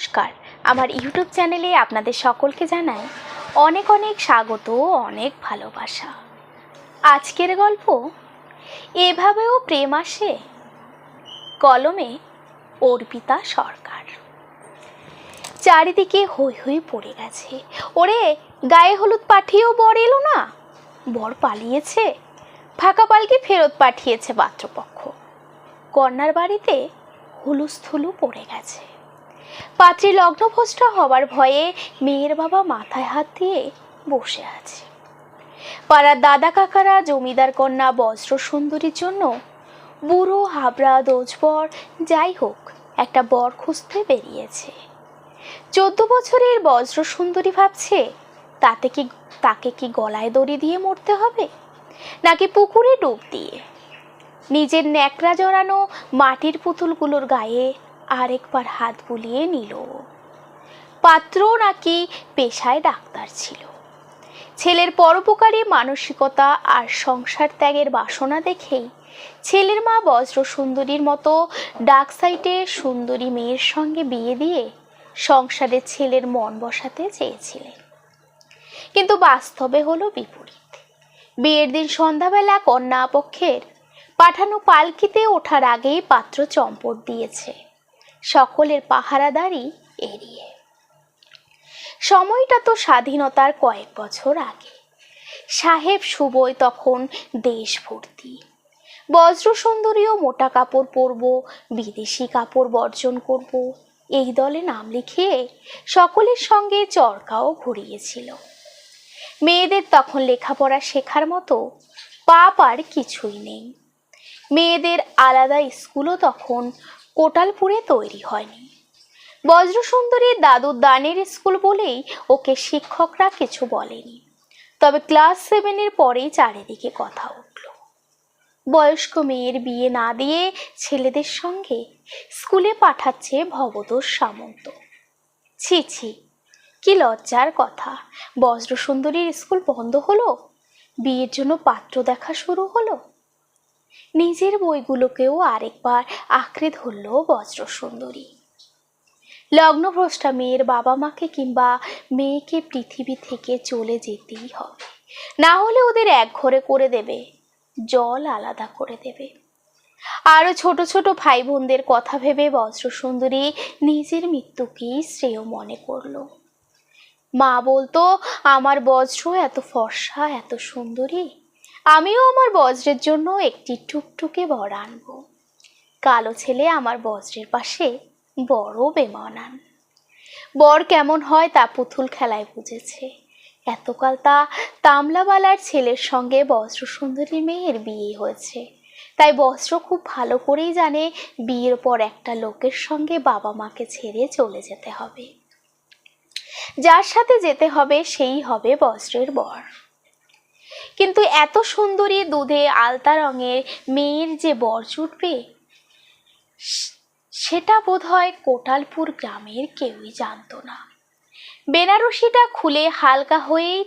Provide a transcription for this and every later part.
নমস্কার, আমার ইউটিউব চ্যানেলে আপনাদের সকলকে জানাই অনেক অনেক স্বাগত, অনেক ভালোবাসা। আজকের গল্প এভাবেও প্রেম আসে, কলমে অর্পিতা সরকার। চারিদিকে হই হই পড়ে গেছে। ওরে, গায়ে হলুদ পাঠিয়েও বর এলো না, বর পালিয়েছে, ফাঁকা পালকি ফেরত পাঠিয়েছে পাত্রপক্ষ। কন্যার বাড়িতে হুলুস্থুলু পড়ে গেছে। পাত্রী লগ্নভ্রষ্ট হবার ভয়ে মেয়ের বাবা মাথায় হাত দিয়ে বসে আছে। পাড়ার দাদা কাকারা জমিদার কন্যা বজ্র সুন্দরীর জন্য বুড়ো হাবড়া দোজবর যাই হোক একটা বর খুঁজতে বেরিয়েছে। 14 বছরের বজ্র সুন্দরী ভাবছে তাকে কি গলায় দড়ি দিয়ে মরতে হবে, নাকি পুকুরে ডুব দিয়ে। নিজের ন্যাকড়া জড়ানো মাটির পুতুলগুলোর গায়ে আরেকবার হাত বুলিয়ে নিল। পাত্র নাকি পেশায় ডাক্তার ছিল। ছেলের পরোপকারী মানসিকতা আর সংসার ত্যাগের বাসনা দেখেই ছেলের মা বজ্র সুন্দরীর মতো ডাক সাইটে সুন্দরী মেয়ের সঙ্গে বিয়ে দিয়ে সংসারে ছেলের মন বসাতে চেয়েছিলেন। কিন্তু বাস্তবে হলো বিপরীত। বিয়ের দিন সন্ধ্যাবেলা কন্যা পক্ষের পাঠানো পালকিতে ওঠার আগেই পাত্র চম্পট দিয়েছে সকলের পাহারাদারি এড়িয়ে। সময়টা তো স্বাধীনতার কয়েক বছর আগে। সাহেব সুবই তখন দেশ ভর্তি। বজ্র সুন্দরীও মোটা কাপড় পরব, বিদেশি কাপড় বর্জন করব, এই দলে নাম লিখিয়ে সকলের সঙ্গে চরকাও ঘুরিয়েছিল। মেয়েদের তখন লেখাপড়া শেখার মতো পাপ আর কিছুই নেই। মেয়েদের আলাদা স্কুলও তখন কোটালপুরে তৈরি হয়নি। বজ্রসুন্দরীর দাদুর দানের স্কুল বলেই ওকে শিক্ষকরা কিছু বলেনি। তবে ক্লাস 7-এর পরেই চারিদিকে কথা উঠল, বয়স্ক মেয়ের বিয়ে না দিয়ে ছেলেদের সঙ্গে স্কুলে পাঠাচ্ছে ভবতোষ সামন্ত। ছি ছি, কি লজ্জার কথা। বজ্রসুন্দরীর স্কুল বন্ধ হলো, বিয়ের জন্য পাত্র দেখা শুরু হলো। নিজের বইগুলোকেও আরেকবার আঁকড়ে ধরল বজ্রসুন্দরী। লগ্নভ্রষ্টা মেয়ের বাবা মাকে কিংবা মেয়েকে পৃথিবী থেকে চলে যেতেই হবে, না হলে ওদের এক ঘরে করে দেবে, জল আলাদা করে দেবে। আরো ছোট ছোট ভাই বোনদের কথা ভেবে বজ্রসুন্দরী নিজের মৃত্যুকেই শ্রেয় মনে করল। মা বলতো, আমার বজ্র এত ফর্সা, এত সুন্দরী, আমিও আমার বজ্রের জন্য একটি টুকটুকে বর আনবো। কালো ছেলে আমার বজ্রের পাশে বড় বেমানান। বর কেমন হয় তা পুতুল খেলায় বুঝেছে। এতকাল তা তামলাওয়ালার ছেলের সঙ্গে বজ্র সুন্দরী মেয়ের বিয়ে হয়েছে, তাই বজ্র খুব ভালো করেই জানে বিয়ের পর একটা লোকের সঙ্গে বাবা মাকে ছেড়ে চলে যেতে হবে। যার সাথে যেতে হবে সেই হবে বজ্রের বর। কিন্তু এত সুন্দরী দুধে আলতা রঙের মেয়ের যে বর জুটবে সেটা বোধহয় কোটালপুর গ্রামের কেউই জানতো না। বেনারসিটা খুলে হালকা হয়েই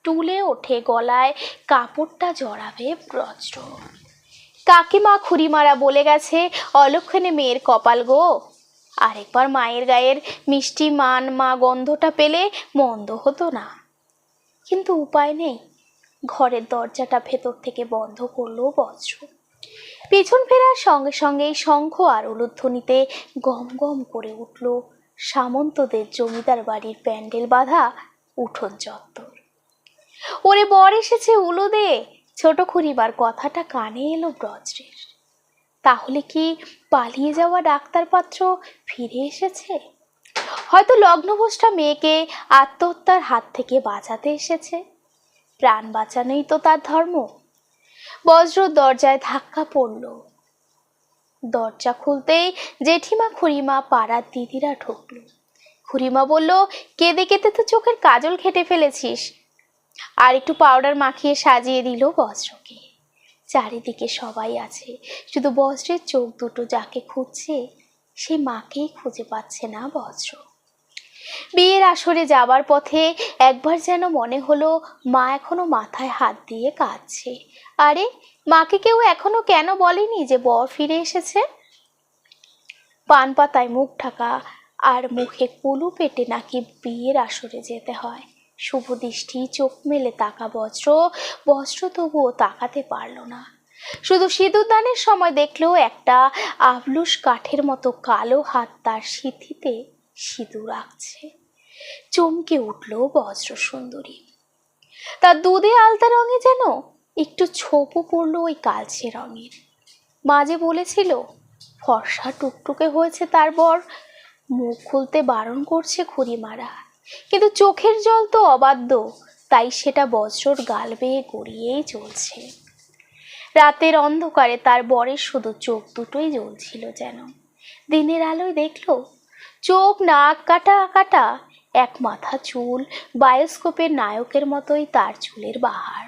টুলে ওঠে গলায় কাপড়টা জড়াবে বজ্র। কাকিমা খুড়িমারা বলে গেছে, অলক্ষণে মেয়ের কপাল গো। আরেকবার মায়ের গায়ের মিষ্টি মান মা গন্ধটা পেলে মন্দ হতো না। কিন্তু উপায় নেই, ঘরের দরজাটা ভেতর থেকে বন্ধ করলো বজ্র। পেছন ফেরার সঙ্গে সঙ্গেই শঙ্খ আর উলুধ্বনিতে গম গম করে উঠল সামন্তদের জমিদার বাড়ির প্যান্ডেল বাঁধা উঠোন চত্বর। ওরে বর এসেছে, উলু দে, ছোট খুড়িবার কথাটা কানে এলো বজ্রের। তাহলে কি পালিয়ে যাওয়া ডাক্তার পাত্র ফিরে এসেছে? হয়তো লগ্নভ্রষ্টা মেয়েকে আত্মহত্যার হাত থেকে বাঁচাতে এসেছে। প্রাণ বাঁচানোই তো তার ধর্ম। বজ্র দরজায় ধাক্কা পড়ল। দরজা খুলতেই জেঠিমা খুড়িমা পাড়ার দিদিরা ঢুকলো। খুড়িমা বলল, কেঁদে কেঁদে তো চোখের কাজল ঘেটে ফেলেছিস। আর একটু পাউডার মাখিয়ে সাজিয়ে দিল বজ্রকে। চারিদিকে সবাই আছে, শুধু বজ্রের চোখ দুটো যাকে খুঁজছে সে মাকেই খুঁজে পাচ্ছে না বজ্র। বিয়ের আসরে যাবার পথে একবার যেন মনে হলো মা এখনো মাথায় হাত দিয়ে কাঁদছে। আরে, মাকে কেউ এখনো কেন বলেনি যে বর ফিরে এসেছে? পান পাতায় মুখ ঢাকা আর মুখে কুলু পেটে নাকি বিয়ের আসরে যেতে হয়। শুভ দৃষ্টি চোখ মেলে তাকা বজ্র তবুও তাকাতে পারল না। শুধু সিঁদুর দানের সময় দেখলেও একটা আবলুস কাঠের মতো কালো হাত তার সিঁথিতে সিঁদুর আঁকছে। চমকে উঠল বজ্র সুন্দরী। তার দুধে আলতা রঙে যেন একটু ছোপও পড়লো ওই কালচে রঙের। মাঝে বলেছিল ফর্সা টুকটুকে হয়েছে তার বর, মুখ খুলতে বারণ করছে খুড়িমারা, কিন্তু চোখের জল তো অবাধ্য, তাই সেটা বজ্রর গাল বেয়ে গড়িয়েই চলছে। রাতের অন্ধকারে তার বরের শুধু চোখ দুটোই জ্বলছিল যেন। দিনের আলোয় দেখল চোখ নাক কাটা কাটা, এক মাথা চুল, বায়োস্কোপের নায়কের মতোই তার চুলের বাহার।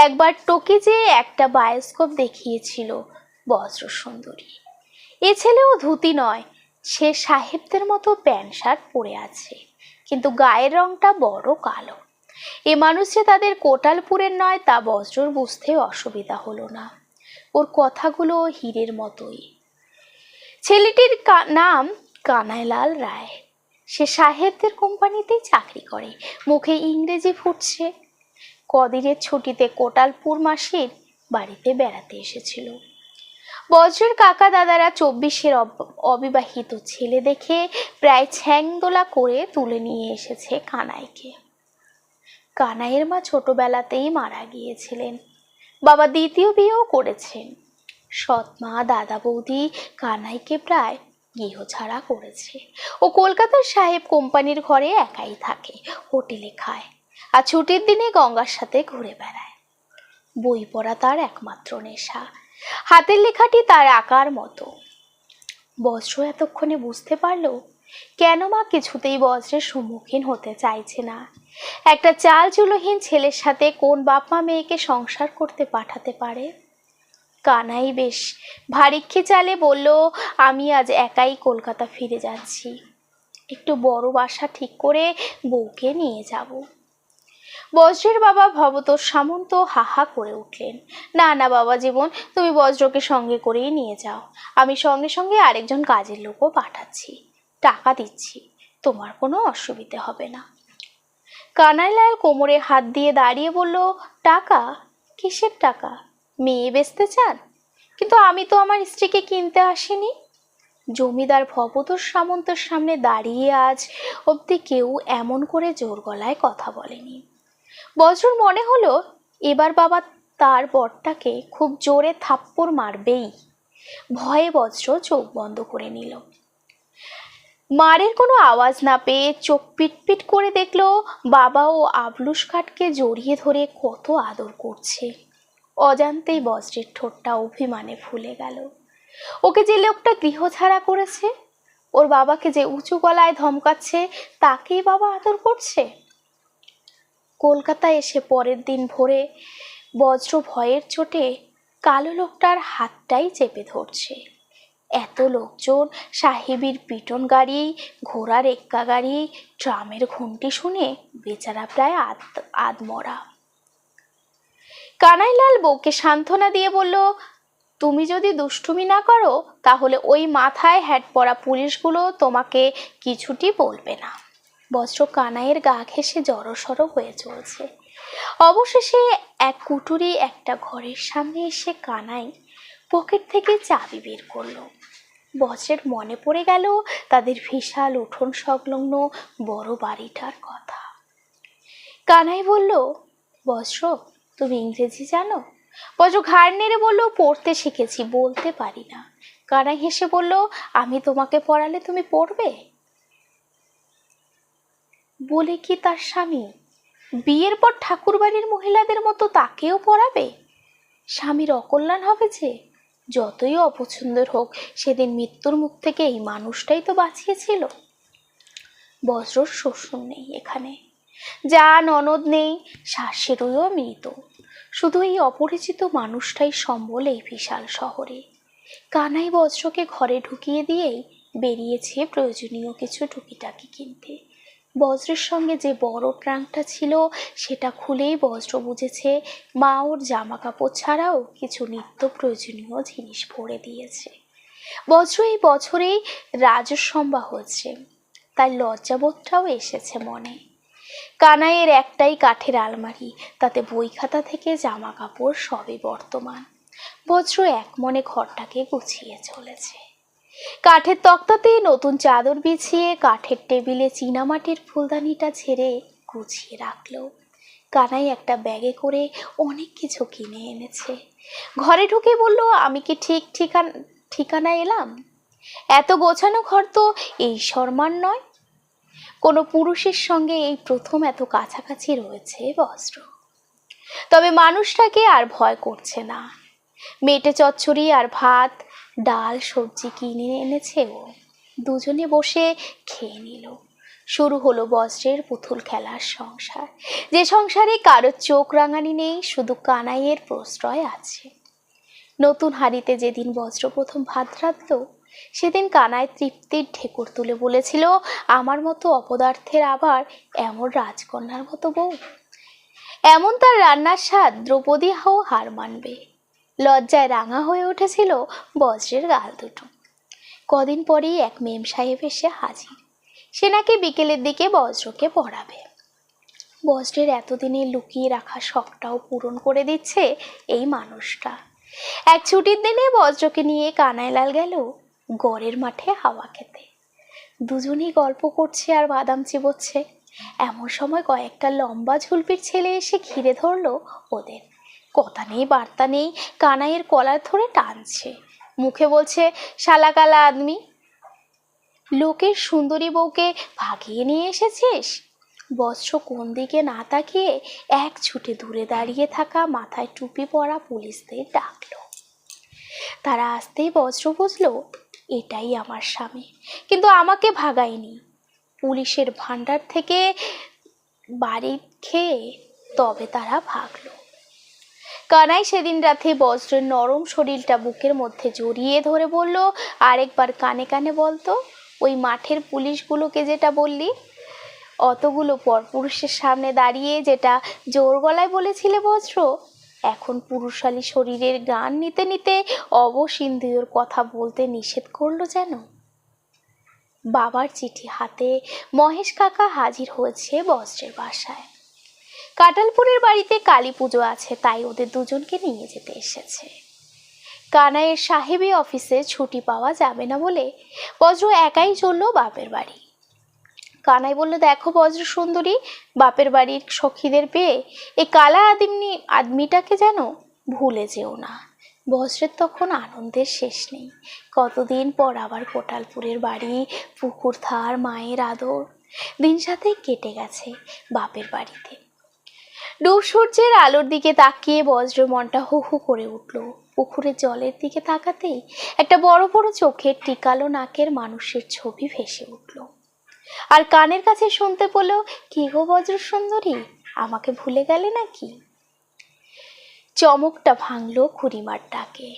একবার টোকে যে একটা বায়োস্কোপ দেখিয়েছিল বজ্র সুন্দরী। এ ছেলেও ধুতি নয়, সে সাহেবদের মতো প্যান্ট শার্ট পরে আছে, কিন্তু গায়ের রংটা বড় কালো। এ মানুষ যে তাদের কোটালপুরের নয় তা বজ্রর বুঝতে অসুবিধা হলো না। ওর কথাগুলো হীরের মতোই। ছেলেটির নাম কানাইলাল রায়। সে সাহেবদের কোম্পানিতেই চাকরি করে, মুখে ইংরেজি ফুটছে। কদিনের ছুটিতে কোটালপুর মাসির বাড়িতে বেড়াতে এসেছিল। বজ্রের কাকা দাদারা 24-এর অবিবাহিত ছেলে দেখে প্রায় ছ্যাংদোলা করে তুলে নিয়ে এসেছে কানাইকে। কানাইয়ের মা ছোটবেলাতেই মারা গিয়েছিলেন, বাবা দ্বিতীয় বিয়েও করেছেন। সৎ মা দাদা বৌদি কানাইকে প্রায় গৃহছাড়া করেছে। ও কলকাতার সাহেব কোম্পানির ঘরে একাই থাকে, হোটেলে খায়, আর ছুটির দিনে গঙ্গার সাথে ঘুরে বেড়ায়। বই পড়া তার একমাত্র নেশা, হাতের লেখাটি তার আঁকার মতো। বজ্র এতক্ষণে বুঝতে পারল কেন মা কিছুতেই বজ্রের সম্মুখীন হতে চাইছে না। একটা চাল চুলোহীন ছেলের সাথে কোন বাপ মা মেয়েকে সংসার করতে পাঠাতে পারে? কানাই বেশ ভারিক্ষে চালে বলল, আমি আজ একাই কলকাতা ফিরে যাচ্ছি, একটু বড় বাসা ঠিক করে বউকে নিয়ে যাব। বজ্রের বাবা ভবতোষ সামন্ত হাহা করে উঠলেন, না না বাবা জীবন, তুমি বজ্রকে সঙ্গে করেই নিয়ে যাও, আমি সঙ্গে সঙ্গে আরেকজন কাজের লোকও পাঠাচ্ছি, টাকা দিচ্ছি, তোমার কোনো অসুবিধে হবে না। কানাইলাল কোমরে হাত দিয়ে দাঁড়িয়ে বলল, টাকা? কিসের টাকা? মেয়ে বেচতে চান? কিন্তু আমি তো আমার স্ত্রীকে কিনতে আসিনি। জমিদার ভবতোষ সামন্তের সামনে দাঁড়িয়ে আজ অবধি কেউ এমন করে জোর গলায় কথা বলেনি। বজ্রর মনে হলো এবার বাবা তার বরটাকে খুব জোরে থাপ্পড় মারবেই। ভয়ে বজ্র চোখ বন্ধ করে নিল। মারের কোনো আওয়াজ না পেয়ে চোখ পিটপিট করে দেখলো বাবা ও আবলুস কাঠকে জড়িয়ে ধরে কত আদর করছে। অজান্তেই বজ্রের ঠোঁটটা অভিমানে ফুলে গেল। ওকে যে লোকটা গৃহছাড়া করেছে, ওর বাবাকে যে উঁচু গলায় ধমকাচ্ছে, তাকেই বাবা আদর করছে। কলকাতায় এসে পরের দিন ভোরে বজ্র ভয়ের চোটে কালো লোকটার হাতটাই চেপে ধরছে। এত লোকজন, সাহেবের পিটন গাড়ি, ঘোড়ার এক্কা গাড়ি, ট্রামের ঘুমটি শুনে বেচারা প্রায় আধমরা। কানাইলাল বউকে সান্ত্বনা দিয়ে বলল, তুমি যদি দুষ্টুমি না করো তাহলে ওই মাথায় হ্যাট পরা পুলিশগুলো তোমাকে কিছুটি বলবে না। বজ্র কানাইয়ের গা ঘেঁষে জড়সড় হয়ে চলছে। অবশেষে এক কুটুরি একটা ঘরের সামনে এসে কানাই পকেট থেকে চাবি বের করলো। বজ্রের মনে পড়ে গেল তাদের বিশাল উঠোন সংলগ্ন বড় বাড়িটার কথা। কানাই বলল, বজ্র তুমি ইংরেজি জানো? বজ্র ঘাড় নেড়ে বলল, পড়তে শিখেছি, বলতে পারি না। কানাই হেসে বলল, আমি তোমাকে পড়ালে তুমি পড়বে? বলে কি তার স্বামী বিয়ের পর ঠাকুরবাড়ির মহিলাদের মতো তাকেও পড়াবে? স্বামীর অকল্যাণ হবে যে। যতই অপছন্দের হোক, সেদিন মৃত্যুর মুখ থেকে এই মানুষটাই তো বাঁচিয়েছিল। বজ্রর শ্বশুর নেই এখানে, যা ননদ নেই, শাশুড়িও মৃত, শুধু এই অপরিচিত মানুষটাই সম্বল এই বিশাল শহরে। কানাই বজ্রকে ঘরে ঢুকিয়ে দিয়েই বেরিয়েছে প্রয়োজনীয় কিছু টুকিটাকি কিনতে। বজ্রের সঙ্গে যে বড় ট্রাঙ্কটা ছিল সেটা খুলেই বজ্র বুঝেছে মা ওর জামা কাপড় ছাড়াও কিছু নিত্য প্রয়োজনীয় জিনিস ভরে দিয়েছে। বজ্র এই বছরেই রাজসম্ভা হচ্ছে, তাই লজ্জাবোধটাও এসেছে মনে। কানাইয়ের একটাই কাঠের আলমারি, তাতে বই খাতা থেকে জামা কাপড় সবই বর্তমান। বজ্র এক মনে ঘরটাকে গুছিয়ে চলেছে। কাঠের তক্তাতে নতুন চাদর বিছিয়ে কাঠের টেবিলে চীনামাটির ফুলদানিটা ঝেড়ে গুছিয়ে রাখলো। কানাই একটা ব্যাগে করে অনেক কিছু কিনে এনেছে। ঘরে ঢুকে বলল, আমি কি ঠিক ঠিকানা এলাম? এত গোছানো ঘর তো এই শর্মার নয়। কোনো পুরুষের সঙ্গে এই প্রথম এত কাছাকাছি রয়েছে বজ্র। তবে মানুষটাকে আর ভয় করছে না। মেটে চচ্চড়ি আর ভাত ডাল সবজি কিনে এনেছে ও। দুজনে বসে খেয়ে নিল। শুরু হলো বজ্রের পুতুল খেলার সংসার, যে সংসারে কারোর চোখ রাঙানি নেই, শুধু কানাইয়ের প্রশ্রয় আছে। নতুন হাঁড়িতে যেদিন বজ্র প্রথম ভাত রাঁধল, সেদিন কানাই তৃপ্তির ঢেকুর তুলে বলেছিল, আমার মতো অপদার্থের আবার এমন রাজকন্যার মতো বউ। এমন তার রান্নার স্বাদ দ্রৌপদী হার মানবে। লজ্জায় রাঙা হয়ে উঠেছিল বজ্রের গাল দুটো। কদিন পরেই এক মেম সাহেব এসে হাজির। সে নাকি বিকেলের দিকে বজ্রকে পড়াবে। বজ্রের এতদিনে লুকিয়ে রাখা শখটাও পূরণ করে দিচ্ছে এই মানুষটা। এক ছুটির দিনে বজ্রকে নিয়ে কানাইলাল গেল গড়ের মাঠে হাওয়া খেতে। দুজনেই গল্প করছে আর বাদাম চিবোচ্ছে। এমন সময় কয়েকটা লম্বা ঝুলপির ছেলে এসে ঘিরে ধরলো ওদের। কথা নেই বার্তা নেই, কানাইয়ের কলার ধরে টানছে। মুখে বলছে, শালা কালা আদমি, লোকের সুন্দরী বউকে ভাগিয়ে নিয়ে এসেছিস? বজ্র কোন দিকে না তাকিয়ে এক ছুটে দূরে দাঁড়িয়ে থাকা মাথায় টুপি পরা পুলিশদের ডাকলো। তারা আসতেই বজ্র বুঝলো, এটাই আমার স্বামী, কিন্তু আমাকে ভাগায়নি। পুলিশের ভান্ডার থেকে বাড়ি খেয়ে তবে তারা ভাগলো। কানাই সেদিন রাতে বজ্রের নরম শরীরটা বুকের মধ্যে জড়িয়ে ধরে বলল, আরেকবার কানে কানে বলতো, ওই মাঠের পুলিশগুলোকে যেটা বললি, অতগুলো পরপুরুষের সামনে দাঁড়িয়ে যেটা জোর গলায় বলেছিলে বজ্র, এখন পুরুষালী শরীরের গান নিতে নিতে অবসিন্দিওর কথা বলতে নিষেধ করলো যেন। বাবার চিঠি হাতে মহেশ কাকা হাজির হয়েছে বজ্রের বাসায়। কাটালপুরের বাড়িতে কালী পুজো আছে, তাই ওদের দুজনকে নিয়ে যেতে এসেছে। কানাইয়ের সাহেবী অফিসে ছুটি পাওয়া যাবে না বলে বজ্র একাই চলল বাপের বাড়ি। কানাই বলল, দেখো বজ্র সুন্দরী, বাপের বাড়ির সখীদের পেয়ে এই কালা আদমিটাকে যেন ভুলে যেও না। বজ্রের তখন আনন্দের শেষ নেই। কতদিন পর আবার কোটালপুরের বাড়ি, পুকুর ধার, মায়ের আদর, দিন সাথে কেটে গেছে বাপের বাড়িতে। ডুব সূর্যের আলোর দিকে তাকিয়ে বজ্র মনটা হু হু করে উঠল। পুকুরের জলের দিকে তাকাতেই একটা বড় বড় চোখের টিকালো নাকের মানুষের ছবি ভেসে উঠল। আর কানের কাছে শুনতে পেল, কি গো বজ্র সুন্দরী, আমাকে ভুলে গেলে নাকি? চমকটা ভাঙলো খুড়িমার ডাকে।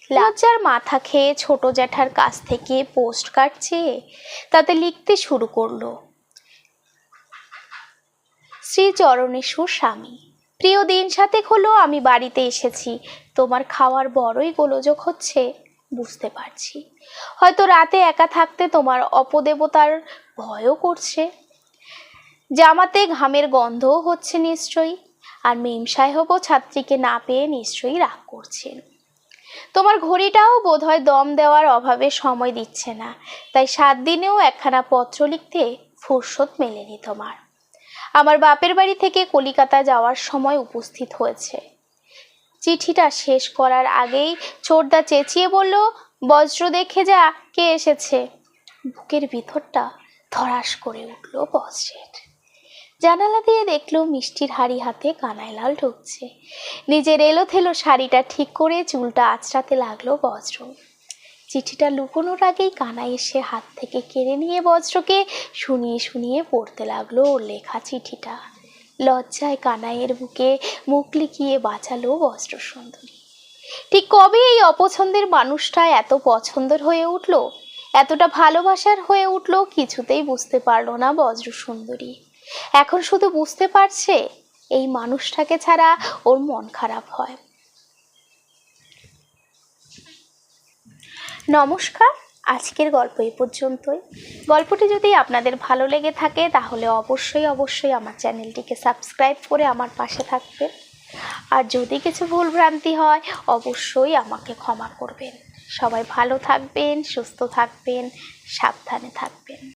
লজ্জার মাথা খেয়ে ছোট জ্যাঠার কাছ থেকে পোস্ট কার্ড চেয়ে তাতে লিখতে শুরু করলো, শ্রী চরণেশ্বর স্বামী, প্রিয় দিন সাথে হলো আমি বাড়িতে এসেছি। তোমার খাওয়ার বড়ই গোলযোগ হচ্ছে বুঝতে পারছি। হয়তো রাতে একা থাকতে তোমার অপদেবতার ভয়ও করছে। জামাতে ঘামের গন্ধও হচ্ছে নিশ্চয়ই। আর মেম সাহেবও ছাত্রীকে না পেয়ে নিশ্চয়ই রাগ করছেন। তোমার ঘড়িটাও বোধহয় দম দেওয়ার অভাবে সময় দিচ্ছে না, তাই 7 দিনেও একখানা পত্র লিখতে ফুরসত মেলেনি তোমার। আমার বাপের বাড়ি থেকে কলিকাতা যাওয়ার সময় উপস্থিত হয়েছে। চিঠিটা শেষ করার আগেই ছোটদা চেঁচিয়ে বলল, বজ্র দেখে যা, কে এসেছে। বুকের ভিতরটা ধড়াস করে উঠল বজ্রের। জানালা দিয়ে দেখলো মিষ্টির হাড়ি হাতে কানাইলাল ঢুকছে। নিজের এলোথেলো শাড়িটা ঠিক করে চুলটা আঁচড়াতে লাগলো বজ্র। চিঠিটা লুকোনোর আগেই কানাই এসে হাত থেকে কেড়ে নিয়ে বজ্রকে শুনিয়ে শুনিয়ে পড়তে লাগলো ওর লেখা চিঠিটা। লজ্জায় কানাইয়ের বুকে মুখ লিখিয়ে বাঁচালো বজ্র সুন্দরী। ঠিক কবে এই অপছন্দের মানুষটা এত পছন্দের হয়ে উঠলো, এতটা ভালোবাসার হয়ে উঠলো, কিছুতেই বুঝতে পারলো না বজ্র সুন্দরী। এখন শুধু বুঝতে পারছে, এই মানুষটাকে ছাড়া ওর মন খারাপ হয়। নমস্কার, আজকের গল্প এই পর্যন্তই। গল্পটি যদি আপনাদের ভালো লেগে থাকে তাহলে অবশ্যই আমার চ্যানেলটিকে সাবস্ক্রাইব করে আমার পাশে থাকবেন। আর যদি কিছু ভুলভ্রান্তি হয় অবশ্যই আমাকে ক্ষমা করবেন। সবাই ভালো থাকবেন, সুস্থ থাকবেন, সাবধানে থাকবেন।